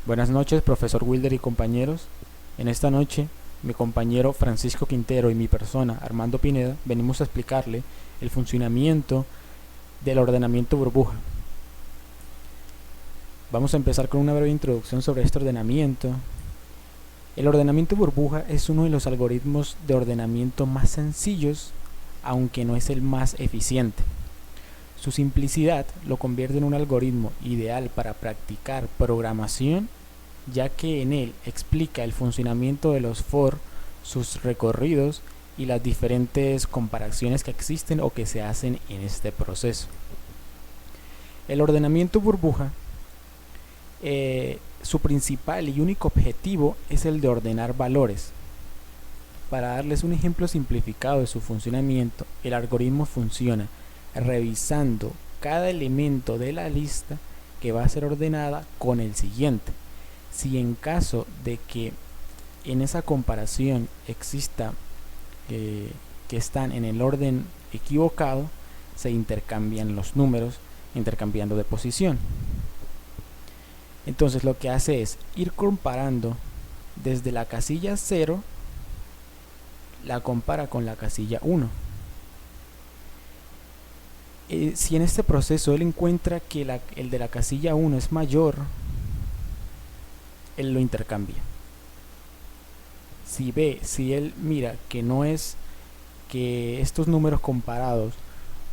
Buenas noches, profesor Wilder y compañeros. En esta noche, mi compañero Francisco Quintero y mi persona, Armando Pineda, venimos a explicarle el funcionamiento del ordenamiento burbuja. Vamos a empezar con una breve introducción sobre este ordenamiento. El ordenamiento burbuja es uno de los algoritmos de ordenamiento más sencillos, aunque no es el más eficiente. Su simplicidad lo convierte en un algoritmo ideal para practicar programación, ya que en él explica el funcionamiento de los for, sus recorridos y las diferentes comparaciones que existen o que se hacen en este proceso. El ordenamiento burbuja, su principal y único objetivo es el de ordenar valores. Para darles un ejemplo simplificado de su funcionamiento, el algoritmo funciona revisando cada elemento de la lista que va a ser ordenada con el siguiente. Si en caso de que en esa comparación exista que están en el orden equivocado, se intercambian los números intercambiando de posición. Entonces lo que hace es ir comparando desde la casilla 0, la compara con la casilla 1. Si en este proceso él encuentra que el de la casilla 1 es mayor, él lo intercambia. Si él mira que no es, que estos números comparados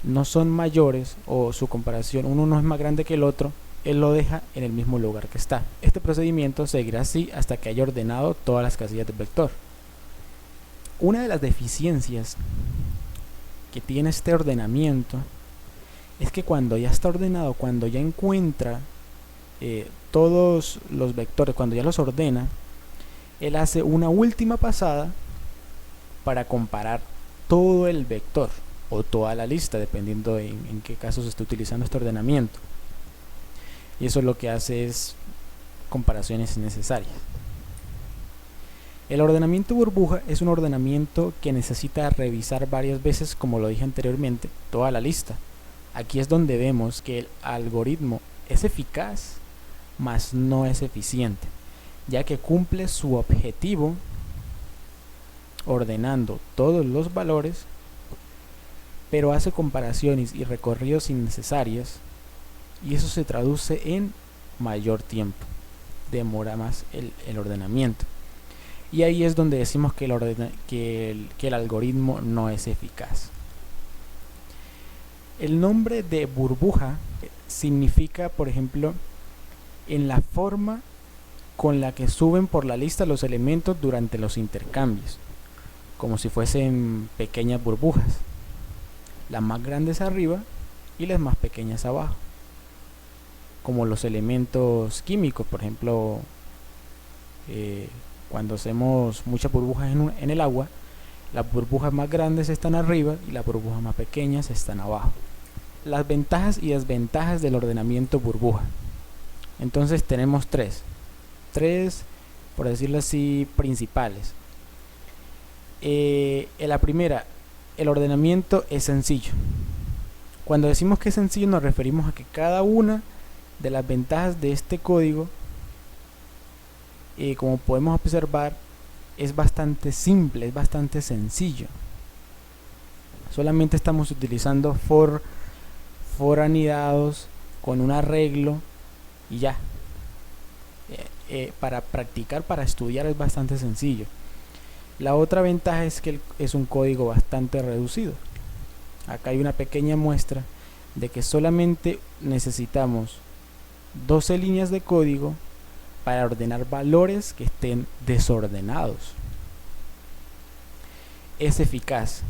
no son mayores, o su comparación, uno no es más grande que el otro, él lo deja en el mismo lugar que está. Este procedimiento seguirá así hasta que haya ordenado todas las casillas del vector. Una de las deficiencias que tiene este ordenamiento es que cuando ya está ordenado, cuando ya encuentra todos los vectores, cuando ya los ordena, él hace una última pasada para comparar todo el vector o toda la lista, dependiendo en qué caso se esté utilizando este ordenamiento. Y eso lo que hace es comparaciones innecesarias. El ordenamiento burbuja es un ordenamiento que necesita revisar varias veces, como lo dije anteriormente, toda la lista. Aquí es donde vemos que el algoritmo es eficaz, mas no es eficiente, ya que cumple su objetivo ordenando todos los valores, pero hace comparaciones y recorridos innecesarias, y eso se traduce en mayor tiempo, demora más el ordenamiento. Y ahí es donde decimos que el algoritmo no es eficaz. El nombre de burbuja significa, por ejemplo, en la forma con la que suben por la lista los elementos durante los intercambios, como si fuesen pequeñas burbujas, las más grandes arriba y las más pequeñas abajo, como los elementos químicos. Por ejemplo, cuando hacemos muchas burbujas en el agua, las burbujas más grandes están arriba y las burbujas más pequeñas están abajo. Las ventajas y desventajas del ordenamiento burbuja. Entonces tenemos tres, por decirlo así, principales. La primera, el ordenamiento es sencillo. Cuando decimos que es sencillo, nos referimos a que cada una de las ventajas de este código, como podemos observar, es bastante simple, es bastante sencillo. Solamente estamos utilizando for anidados con un arreglo y ya. Para practicar, para estudiar, es bastante sencillo. La otra ventaja es que es un código bastante reducido. Acá hay una pequeña muestra de que solamente necesitamos 12 líneas de código para ordenar valores que estén desordenados. Es eficaz.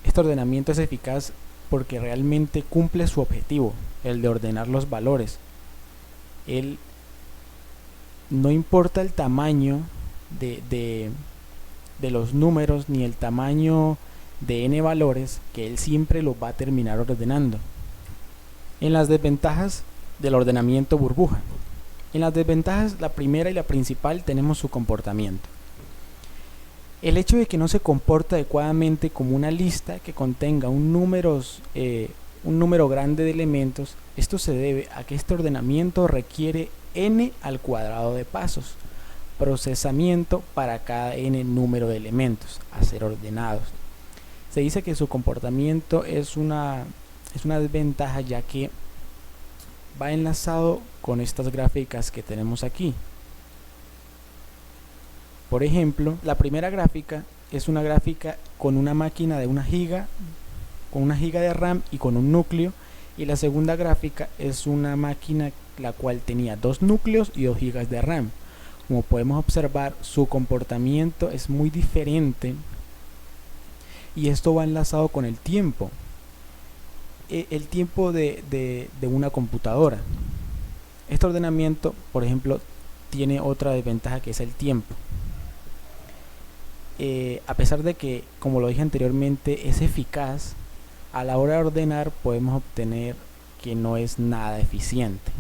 Este ordenamiento es eficaz porque realmente cumple su objetivo, el de ordenar los valores. Él no importa el tamaño de los números ni el tamaño de n valores, que él siempre los va a terminar ordenando. En las desventajas del ordenamiento burbuja. En las desventajas, la primera y la principal, tenemos su comportamiento. El hecho de que no se comporta adecuadamente como una lista que contenga un número grande de elementos, esto se debe a que este ordenamiento requiere n al cuadrado de pasos, procesamiento para cada n número de elementos a ser ordenados. Se dice que su comportamiento es una desventaja, ya que va enlazado con estas gráficas que tenemos aquí. Por ejemplo, la primera gráfica es una gráfica con una máquina de 1 giga, con 1 giga de RAM y con un núcleo, y la segunda gráfica es una máquina la cual tenía 2 núcleos y 2 gigas de RAM. Como podemos observar, su comportamiento es muy diferente, y esto va enlazado con el tiempo. El tiempo de una computadora. Este ordenamiento, por ejemplo, tiene otra desventaja, que es el tiempo. A pesar de que, como lo dije anteriormente, es eficaz, a la hora de ordenar podemos obtener que no es nada eficiente,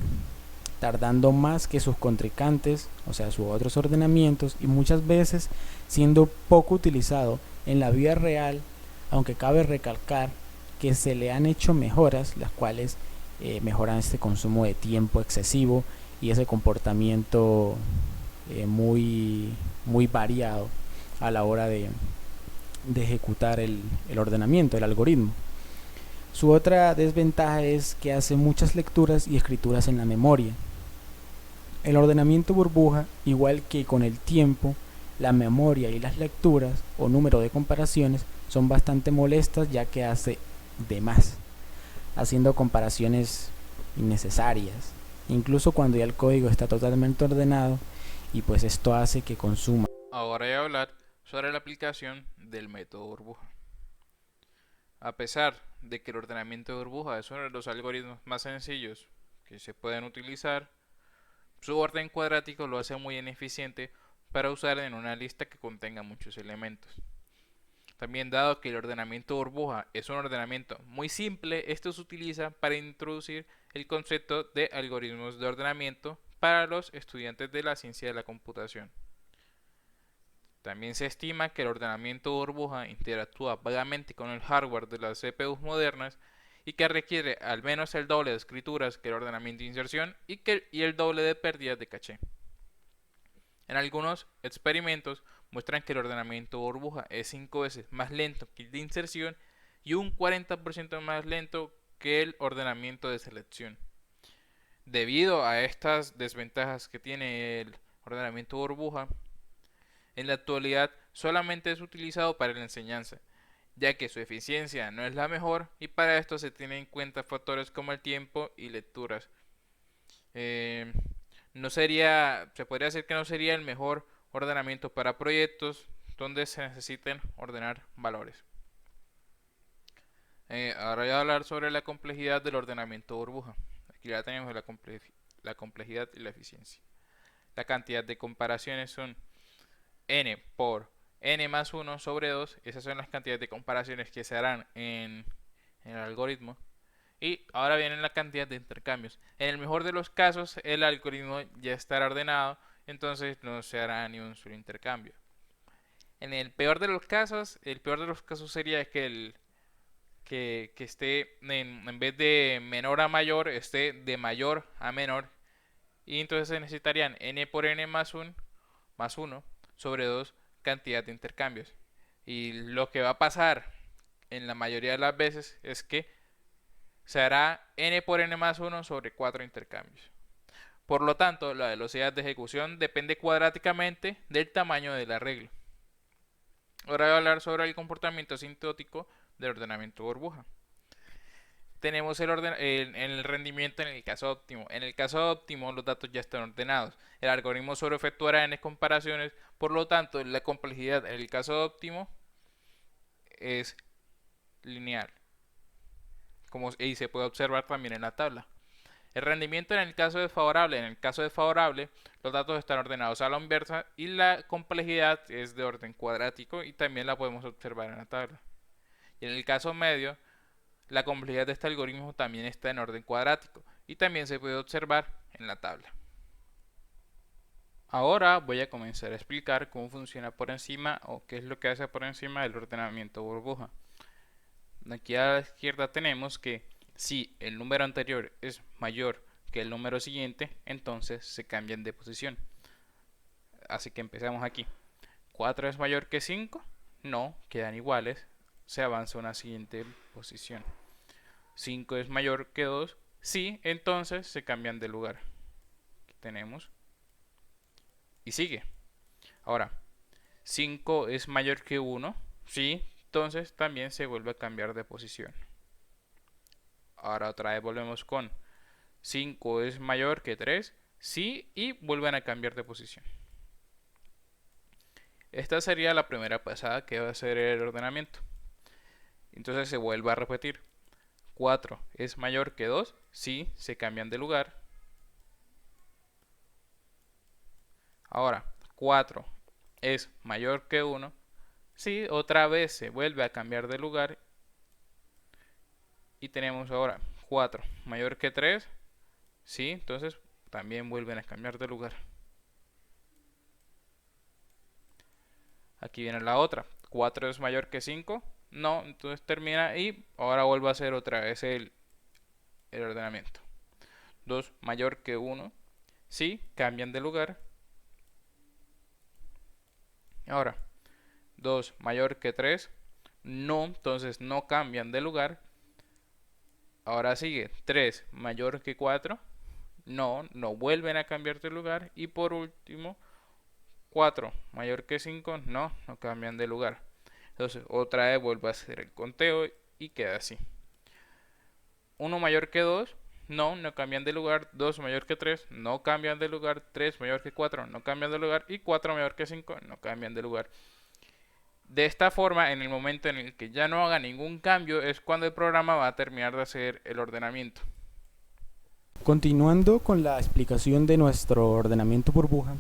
tardando más que sus contrincantes, o sea, sus otros ordenamientos, y muchas veces siendo poco utilizado en la vida real, aunque cabe recalcar que se le han hecho mejoras, las cuales mejoran este consumo de tiempo excesivo y ese comportamiento muy variado a la hora de ejecutar el ordenamiento, el algoritmo. Su otra desventaja es que hace muchas lecturas y escrituras en la memoria. El ordenamiento burbuja, igual que con el tiempo, la memoria y las lecturas o número de comparaciones son bastante molestas, ya que hace de más, haciendo comparaciones innecesarias, incluso cuando ya el código está totalmente ordenado, y pues esto hace que consuma. Ahora voy a hablar sobre la aplicación del método burbuja. A pesar de que el ordenamiento de burbuja es uno de los algoritmos más sencillos que se pueden utilizar, su orden cuadrático lo hace muy ineficiente para usar en una lista que contenga muchos elementos. También, dado que el ordenamiento burbuja es un ordenamiento muy simple, esto se utiliza para introducir el concepto de algoritmos de ordenamiento para los estudiantes de la ciencia de la computación. También se estima que el ordenamiento burbuja interactúa vagamente con el hardware de las CPUs modernas y que requiere al menos el doble de escrituras que el ordenamiento de inserción y el doble de pérdidas de caché. En algunos experimentos muestran que el ordenamiento burbuja es 5 veces más lento que el de inserción y un 40% más lento que el ordenamiento de selección. Debido a estas desventajas que tiene el ordenamiento burbuja, en la actualidad solamente es utilizado para la enseñanza, ya que su eficiencia no es la mejor, y para esto se tienen en cuenta factores como el tiempo y lecturas. Se podría decir que no sería el mejor ordenamiento para proyectos donde se necesiten ordenar valores. Ahora voy a hablar sobre la complejidad del ordenamiento burbuja. Aquí ya tenemos la complejidad y la eficiencia. La cantidad de comparaciones son n por n más 1 sobre 2. Esas son las cantidades de comparaciones que se harán en el algoritmo. Y ahora viene la cantidad de intercambios. En el mejor de los casos, el algoritmo ya estará ordenado, entonces no se hará ni un solo intercambio. En el peor de los casos sería que esté en vez de menor a mayor, esté de mayor a menor. Y entonces se necesitarían n por n más 1 sobre 2 cantidad de intercambios. Y lo que va a pasar en la mayoría de las veces es que se hará n por n más 1 sobre 4 intercambios. Por lo tanto, la velocidad de ejecución depende cuadráticamente del tamaño del arreglo. Ahora voy a hablar sobre el comportamiento asintótico del ordenamiento burbuja. Tenemos el rendimiento en el caso óptimo. En el caso óptimo, los datos ya están ordenados. El algoritmo solo efectuará n comparaciones, por lo tanto, la complejidad en el caso óptimo es lineal, y se puede observar también en la tabla. El rendimiento en el caso desfavorable. En el caso desfavorable, los datos están ordenados a la inversa y la complejidad es de orden cuadrático, y también la podemos observar en la tabla. Y en el caso medio, la complejidad de este algoritmo también está en orden cuadrático y también se puede observar en la tabla. Ahora voy a comenzar a explicar cómo funciona por encima, o qué es lo que hace por encima del ordenamiento burbuja. Aquí a la izquierda tenemos que si el número anterior es mayor que el número siguiente, entonces se cambian de posición. Así que empezamos aquí. 4 es mayor que 5, no, quedan iguales, se avanza a una siguiente posición. 5 es mayor que 2, sí, entonces se cambian de lugar. Aquí tenemos. Y sigue. Ahora, 5 es mayor que 1, sí, entonces también se vuelve a cambiar de posición. Ahora otra vez volvemos con 5 es mayor que 3, sí, y vuelven a cambiar de posición. Esta sería la primera pasada que va a ser el ordenamiento. Entonces se vuelve a repetir. 4 es mayor que 2, sí, se cambian de lugar. Ahora, 4 es mayor que 1, sí, otra vez se vuelve a cambiar de lugar. Y tenemos ahora 4 mayor que 3, sí, entonces también vuelven a cambiar de lugar. Aquí viene la otra. 4 es mayor que 5, no, entonces termina y ahora vuelve a hacer otra vez el ordenamiento. 2 mayor que 1, sí, cambian de lugar. Ahora, 2 mayor que 3, no, entonces no cambian de lugar. Ahora sigue 3 mayor que 4, no, no vuelven a cambiar de lugar. Y por último, 4 mayor que 5, no, no cambian de lugar. Entonces otra vez vuelve a hacer el conteo y queda así. 1 mayor que 2, no, no cambian de lugar. 2 mayor que 3, no cambian de lugar. 3 mayor que 4, no cambian de lugar. Y 4 mayor que 5, no cambian de lugar. De esta forma, en el momento en el que ya no haga ningún cambio, es cuando el programa va a terminar de hacer el ordenamiento. Continuando con la explicación de nuestro ordenamiento burbuja,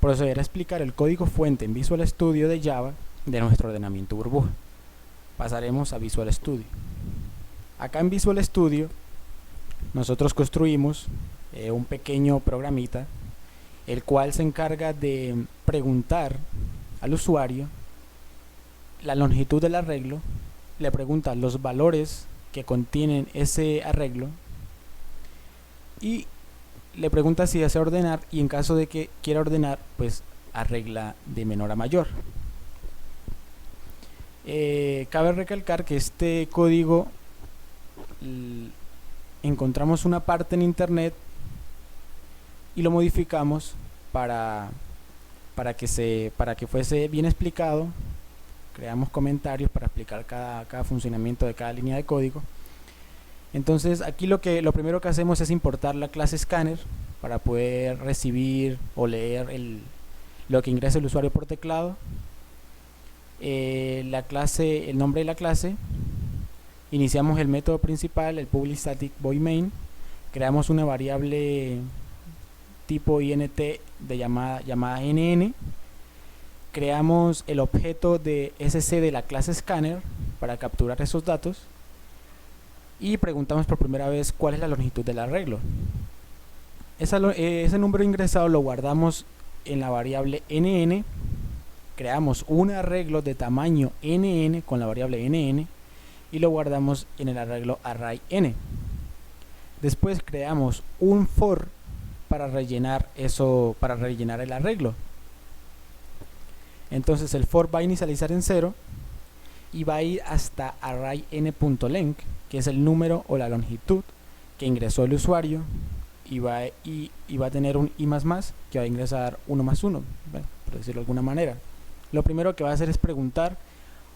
procederé a explicar el código fuente en Visual Studio de Java de nuestro ordenamiento burbuja. Pasaremos a Visual Studio. Acá en Visual Studio nosotros construimos un pequeño programita, el cual se encarga de preguntar al usuario la longitud del arreglo, le pregunta los valores que contienen ese arreglo y le pregunta si desea ordenar, y en caso de que quiera ordenar, pues arregla de menor a mayor. Cabe recalcar que este código encontramos una parte en internet y lo modificamos para que fuese bien explicado. Creamos comentarios para explicar cada funcionamiento de cada línea de código. Entonces aquí lo primero que hacemos es importar la clase scanner para poder recibir o leer lo que ingresa el usuario por teclado. El nombre de la clase, iniciamos el método principal, el public static void main, creamos una variable tipo int de llamada nn, creamos el objeto de sc de la clase scanner para capturar esos datos y preguntamos por primera vez cuál es la longitud del arreglo. Ese número ingresado lo guardamos en la variable nn, creamos un arreglo de tamaño nn con la variable nn y lo guardamos en el arreglo array n. Después creamos un for para rellenar el arreglo. Entonces el for va a inicializar en 0 y va a ir hasta array n.length, que es el número o la longitud que ingresó el usuario, y va a tener un i++, que va a ingresar 1 más 1, bueno, por decirlo de alguna manera. Lo primero que va a hacer es preguntar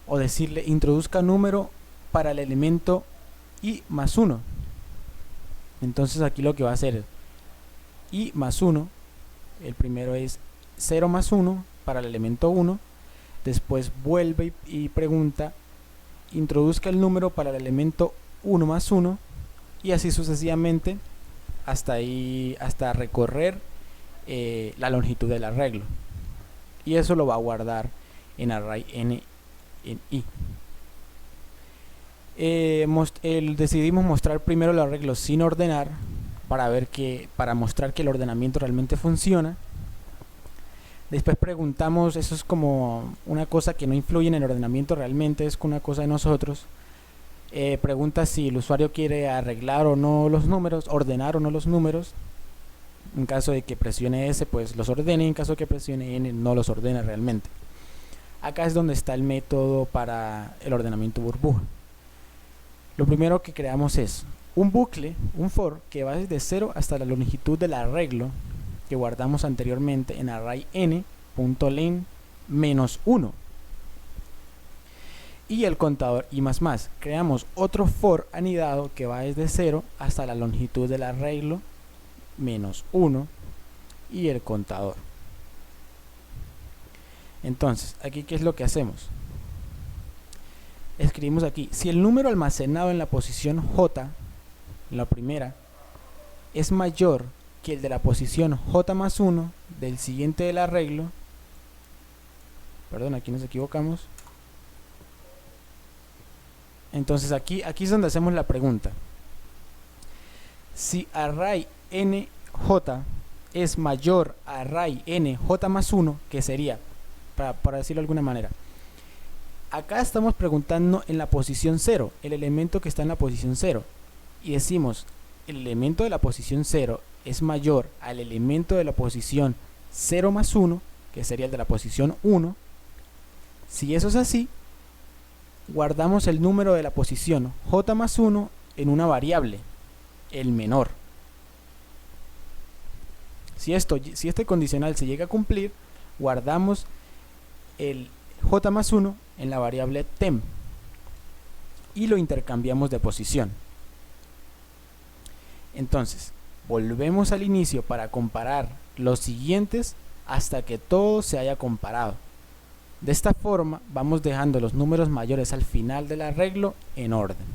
o decirle introduzca número para el elemento i más 1. Entonces aquí lo que va a hacer es i más 1, el primero es 0 más 1 para el elemento 1, después vuelve y pregunta introduzca el número para el elemento 1 más 1 y así sucesivamente hasta recorrer la longitud del arreglo, y eso lo va a guardar en array n en i. Decidimos mostrar primero el arreglo sin ordenar para mostrar que el ordenamiento realmente funciona. Después preguntamos, eso es como una cosa que no influye en el ordenamiento realmente, es una cosa de nosotros. Pregunta si el usuario quiere arreglar o no los números, ordenar o no los números. En caso de que presione S, pues los ordene. En caso de que presione N, no los ordena realmente. Acá es donde está el método para el ordenamiento burbuja. Lo primero que creamos es un bucle, un for, que va desde 0 hasta la longitud del arreglo que guardamos anteriormente en array n.len -1. Y el contador y más. Creamos otro for anidado que va desde 0 hasta la longitud del arreglo -1 y el contador. Entonces, aquí ¿qué es lo que hacemos? Escribimos aquí, si el número almacenado en la posición J, en la primera, es mayor que el de la posición J+1 del siguiente del arreglo, perdón, aquí nos equivocamos. Entonces aquí es donde hacemos la pregunta. Si array nj es mayor a array nj+1, que sería, para decirlo de alguna manera, acá estamos preguntando en la posición 0, el elemento que está en la posición 0, y decimos, el elemento de la posición 0 es mayor al elemento de la posición 0+1, que sería el de la posición 1. Si eso es así, guardamos el número de la posición j+1 en una variable, el menor. Si este condicional se llega a cumplir, guardamos el j+1 en la variable temp y lo intercambiamos de posición. Entonces, volvemos al inicio para comparar los siguientes hasta que todo se haya comparado. De esta forma vamos dejando los números mayores al final del arreglo en orden.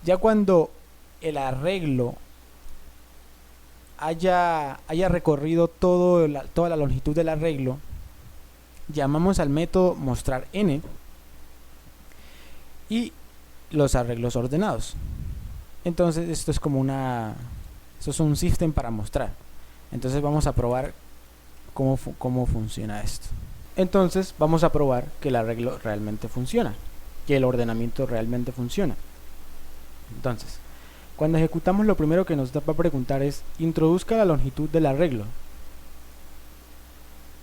Ya cuando el arreglo haya recorrido toda la longitud del arreglo, llamamos al método mostrar n y los arreglos ordenados. Entonces esto es un system para mostrar. Entonces vamos a probar cómo funciona esto. Entonces vamos a probar que el arreglo realmente funciona, que el ordenamiento realmente funciona. Entonces, cuando ejecutamos, lo primero que nos da para preguntar es introduzca la longitud del arreglo.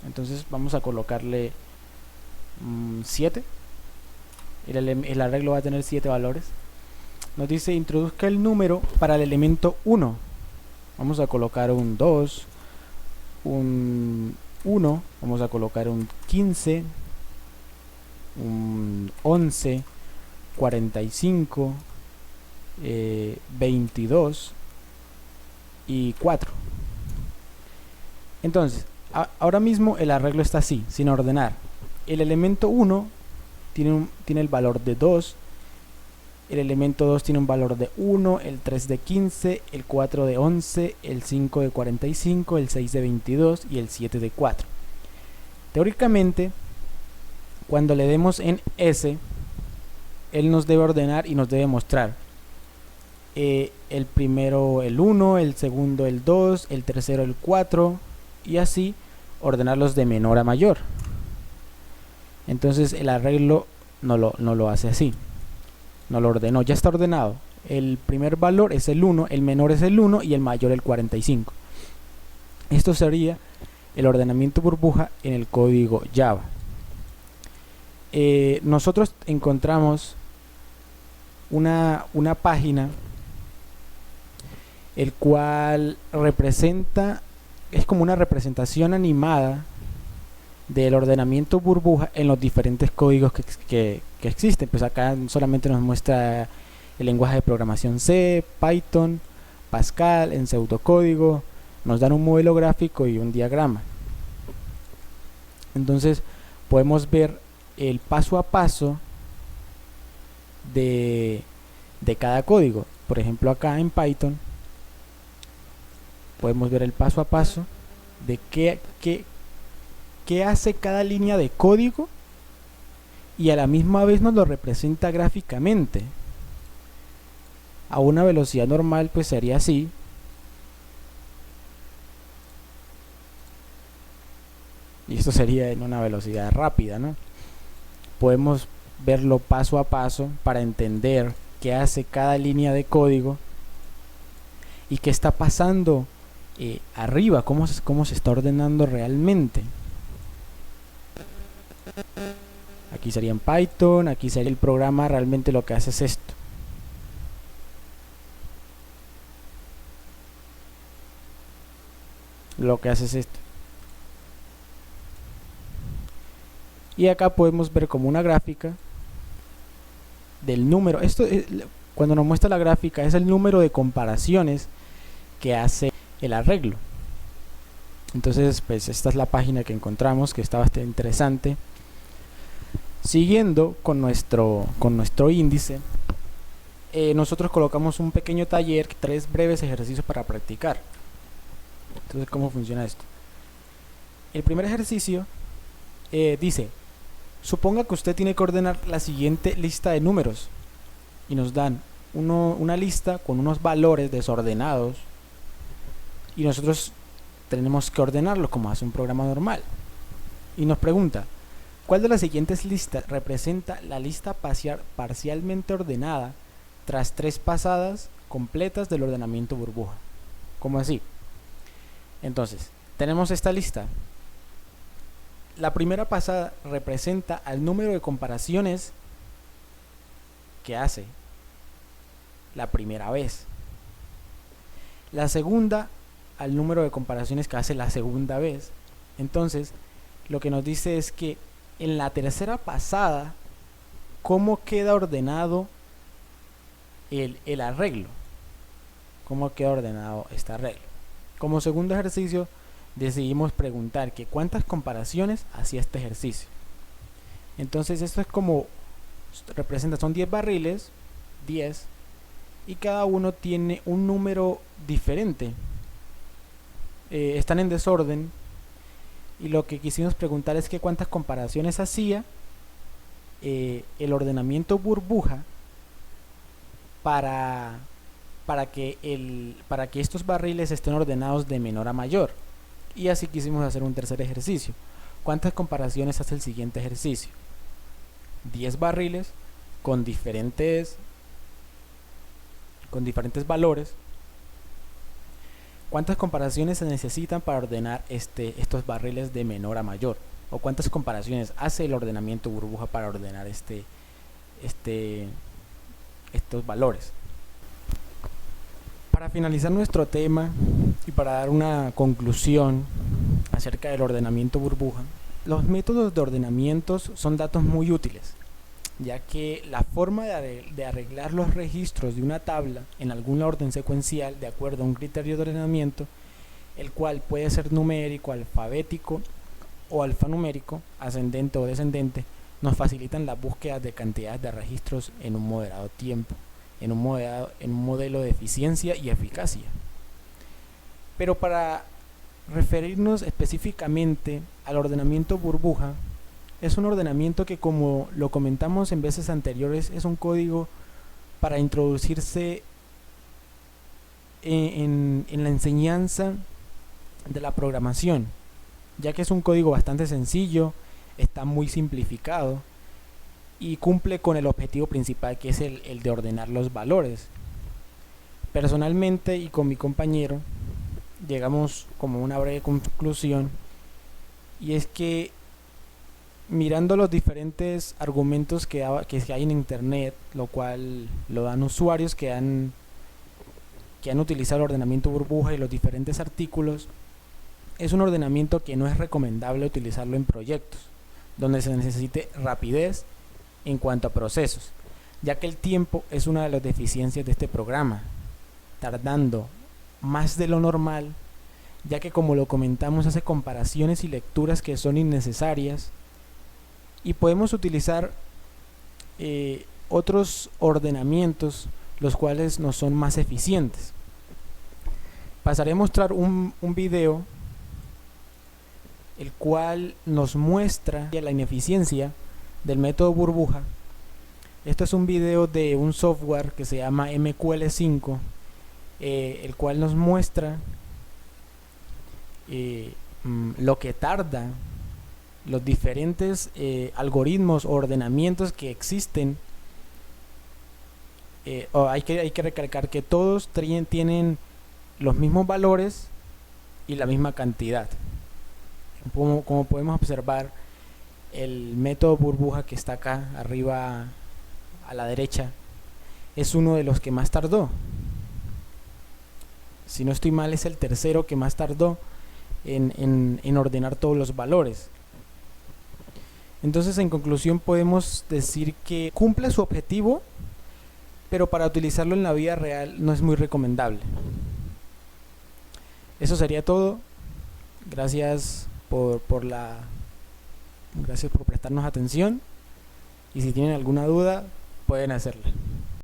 Entonces vamos a colocarle 7. El arreglo va a tener 7 valores. Nos dice introduzca el número para el elemento 1. Vamos a colocar un 2, un 1, vamos a colocar un 15, un 11, 45, 22 y 4. Entonces, ahora mismo el arreglo está así, sin ordenar. El elemento 1 tiene el valor de 2, el elemento 2 tiene un valor de 1, el 3 de 15, el 4 de 11, el 5 de 45, el 6 de 22 y el 7 de 4. Teóricamente, cuando le demos en S, él nos debe ordenar y nos debe mostrar el primero el 1, el segundo el 2, el tercero el 4 y así ordenarlos de menor a mayor. Entonces el arreglo no lo hace así. No lo ordenó, ya está ordenado. El primer valor es el 1, el menor es el 1 y el mayor el 45. Esto sería el ordenamiento burbuja en el código Java. Nosotros encontramos una página el cual es como una representación animada del ordenamiento burbuja en los diferentes códigos que existen. Pues acá solamente nos muestra el lenguaje de programación C, Python, Pascal, en pseudocódigo, nos dan un modelo gráfico y un diagrama. Entonces podemos ver el paso a paso de cada código. Por ejemplo, acá en Python podemos ver el paso a paso de qué hace cada línea de código y a la misma vez nos lo representa gráficamente. A una velocidad normal pues sería así. Y esto sería en una velocidad rápida, ¿no? Podemos verlo paso a paso para entender qué hace cada línea de código y qué está pasando arriba, cómo se está ordenando realmente. Aquí sería en Python, aquí sería el programa, realmente lo que hace es esto. Lo que hace es esto. Y acá podemos ver como una gráfica del número. Esto cuando nos muestra la gráfica es el número de comparaciones que hace el arreglo. Entonces pues esta es la página que encontramos, que está bastante interesante. Siguiendo con nuestro índice, nosotros colocamos un pequeño taller, 3 breves ejercicios para practicar. Entonces, ¿cómo funciona esto? El primer ejercicio dice: suponga que usted tiene que ordenar la siguiente lista de números, y nos dan una lista con unos valores desordenados y nosotros tenemos que ordenarlo como hace un programa normal. Y nos pregunta: ¿cuál de las siguientes listas representa la lista parcialmente ordenada tras 3 pasadas completas del ordenamiento burbuja? ¿Cómo así? Entonces, tenemos esta lista. La primera pasada representa al número de comparaciones que hace la primera vez. La segunda al número de comparaciones que hace la segunda vez. Entonces, lo que nos dice es que en la tercera pasada, ¿cómo queda ordenado el arreglo? ¿Cómo queda ordenado este arreglo? Como segundo ejercicio, decidimos preguntar que cuántas comparaciones hacía este ejercicio. Entonces esto es como representa, son 10 barriles, 10, y cada uno tiene un número diferente. Están en desorden, y lo que quisimos preguntar es que cuántas comparaciones hacía el ordenamiento burbuja para que estos barriles estén ordenados de menor a mayor. Y así quisimos hacer un tercer ejercicio. ¿Cuántas comparaciones hace el siguiente ejercicio? 10 barriles con diferentes valores. ¿Cuántas comparaciones se necesitan para ordenar estos barriles de menor a mayor? ¿O cuántas comparaciones hace el ordenamiento burbuja para ordenar estos valores? Para finalizar nuestro tema y para dar una conclusión acerca del ordenamiento burbuja, los métodos de ordenamientos son datos muy útiles, ya que la forma de arreglar los registros de una tabla en algún orden secuencial de acuerdo a un criterio de ordenamiento, el cual puede ser numérico, alfabético o alfanumérico, ascendente o descendente, nos facilitan la búsqueda de cantidades de registros en un moderado tiempo, en un modelo de eficiencia y eficacia. Pero para referirnos específicamente al ordenamiento burbuja, es un ordenamiento que, como lo comentamos en veces anteriores, es un código para introducirse en la enseñanza de la programación, ya que es un código bastante sencillo, está muy simplificado y cumple con el objetivo principal, que es el de ordenar los valores. Personalmente y con mi compañero llegamos como una breve conclusión, y es que mirando los diferentes argumentos que hay en internet, lo cual lo dan usuarios que han utilizado el ordenamiento burbuja, y los diferentes artículos, es un ordenamiento que no es recomendable utilizarlo en proyectos donde se necesite rapidez en cuanto a procesos, ya que el tiempo es una de las deficiencias de este programa, tardando más de lo normal, ya que, como lo comentamos, hace comparaciones y lecturas que son innecesarias, y podemos utilizar otros ordenamientos los cuales no son más eficientes. Pasaré a mostrar un video el cual nos muestra la ineficiencia del método burbuja. Esto es un video de un software que se llama MQL5, el cual nos muestra lo que tarda los diferentes algoritmos o ordenamientos que existen, hay que recalcar que todos tienen los mismos valores y la misma cantidad. Como podemos observar, el método burbuja que está acá arriba a la derecha es uno de los que más tardó. Si no estoy mal, es el tercero que más tardó en ordenar todos los valores. Entonces, en conclusión, podemos decir que cumple su objetivo, pero para utilizarlo en la vida real no es muy recomendable. Eso sería todo. Gracias gracias por prestarnos atención, y si tienen alguna duda pueden hacerla.